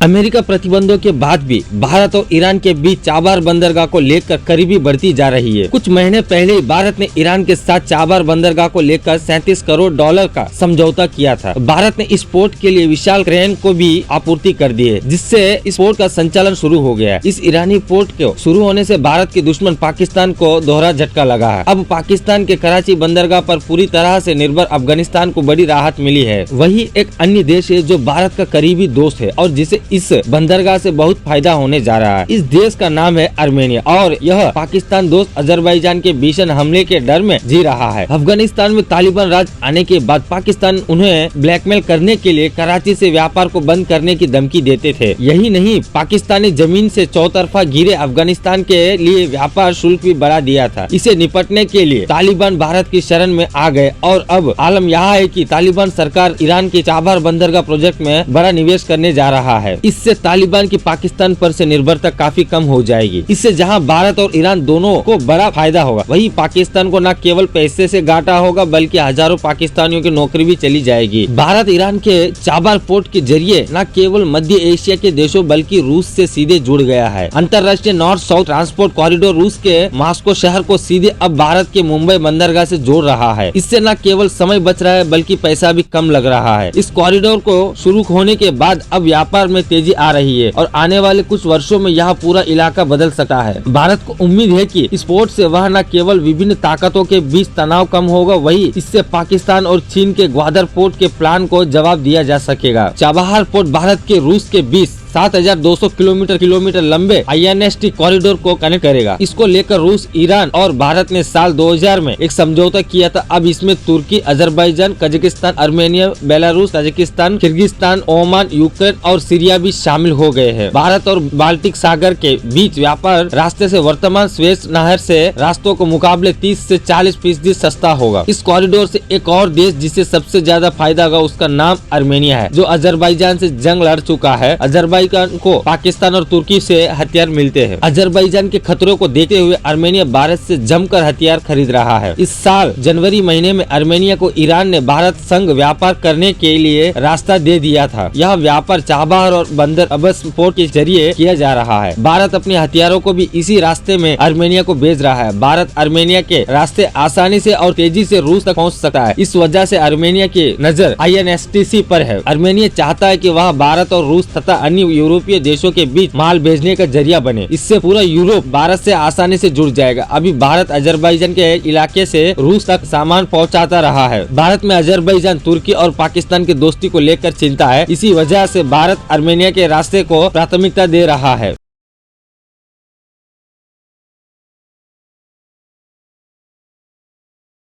America प्रतिबंधों के बाद भी भारत और ईरान के बीच चाबार बंदरगाह को लेकर करीबी बढ़ती जा रही है। कुछ महीने पहले ही भारत ने ईरान के साथ चाबार बंदरगाह को लेकर 37 करोड़ डॉलर का समझौता किया था। भारत ने इस पोर्ट के लिए विशाल क्रेन को भी आपूर्ति कर दी है, जिससे इस पोर्ट का संचालन शुरू हो गया है। इस ईरानी पोर्ट के शुरू होने से भारत के दुश्मन पाकिस्तान को दोहरा झटका लगा है। अब पाकिस्तान के कराची बंदरगाह पर पूरी तरह से निर्भर अफगानिस्तान को बड़ी राहत मिली है। वही एक अन्य देश है जो भारत का करीबी दोस्त है और जिसे इस बंदरगाह से बहुत फायदा होने जा रहा है। इस देश का नाम है आर्मेनिया और यह पाकिस्तान दोस्त अजरबैजान के भीषण हमले के डर में जी रहा है। अफगानिस्तान में तालिबान राज आने के बाद पाकिस्तान उन्हें ब्लैकमेल करने के लिए कराची से व्यापार को बंद करने की धमकी देते थे। यही नहीं, पाकिस्तानी जमीन से चौतरफा घिरे अफगानिस्तान के लिए व्यापार शुल्क भी बढ़ा दिया था। इसे निपटने के लिए तालिबान भारत की शरण में आ गए और अब आलम यहाँ है कि तालिबान सरकार ईरान के चाबार बंदरगाह प्रोजेक्ट में बड़ा निवेश करने जा रहा है। इससे तालिबान की पाकिस्तान पर से निर्भरता काफी कम हो जाएगी। इससे जहां भारत और ईरान दोनों को बड़ा फायदा होगा, वही पाकिस्तान को न केवल पैसे से घाटा होगा बल्कि हजारों पाकिस्तानियों की नौकरी भी चली जाएगी। भारत ईरान के चाबार पोर्ट के जरिए न केवल मध्य एशिया के देशों बल्कि रूस से सीधे जुड़ गया है। अंतर्राष्ट्रीय नॉर्थ साउथ ट्रांसपोर्ट कॉरिडोर रूस के मॉस्को शहर को सीधे अब भारत के मुंबई बंदरगाह से जोड़ रहा है। इससे न केवल समय बच रहा है बल्कि पैसा भी कम लग रहा है। इस कॉरिडोर को शुरू होने के बाद अब व्यापार में तेजी आ रही है और आने वाले कुछ वर्षों में यह पूरा इलाका बदल सकता है। भारत को उम्मीद है कि इस पोर्ट से वह न केवल विभिन्न ताकतों के बीच तनाव कम होगा, वही इससे पाकिस्तान और चीन के ग्वादर पोर्ट के प्लान को जवाब दिया जा सकेगा। चाबहार पोर्ट भारत के रूस के बीच 7,200 किलोमीटर लंबे INST कॉरिडोर को कनेक्ट करेगा। इसको लेकर रूस, ईरान और भारत ने साल 2000 में एक समझौता किया था। अब इसमें तुर्की, Azerbaijan, Kazakhstan, Armenia, Belarus, Tajikistan, Kyrgyzstan, Oman, Ukraine और सीरिया भी शामिल हो गए हैं। भारत और बाल्टिक सागर के बीच व्यापार रास्ते से वर्तमान स्वेज नहर से रास्तों को मुकाबले 30 से 40% सस्ता होगा। इस कॉरिडोर से एक और देश जिसे सबसे ज्यादा फायदा होगा उसका नाम आर्मेनिया है, जो अजरबैजान से जंग लड़ चुका है। अजरबैजान को पाकिस्तान और तुर्की से हथियार मिलते हैं। अजरबैजान के खतरों को देखते हुए आर्मेनिया भारत से जमकर हथियार खरीद रहा है। इस साल जनवरी महीने में आर्मेनिया को ईरान ने भारत संग व्यापार करने के लिए रास्ता दे दिया था। यह व्यापार चाबहार और बंदर अब्बास पोर्ट के जरिए किया जा रहा है। भारत अपने हथियारों को भी इसी रास्ते में आर्मेनिया को भेज रहा है। भारत आर्मेनिया के रास्ते आसानी से और तेजी से रूस तक पहुँच सकता है। इस वजह से आर्मेनिया की नजर INSTC पर है। आर्मेनिया चाहता है कि वह भारत और रूस तथा अन्य यूरोपीय देशों के बीच माल भेजने का जरिया बने। इससे पूरा यूरोप भारत से आसानी से जुड़ जाएगा। अभी भारत अजरबैजान के इलाके से रूस तक सामान पहुंचाता रहा है। भारत में अजरबैजान, तुर्की और पाकिस्तान की दोस्ती को लेकर चिंता है। इसी वजह से भारत आर्मेनिया के रास्ते को प्राथमिकता दे रहा है।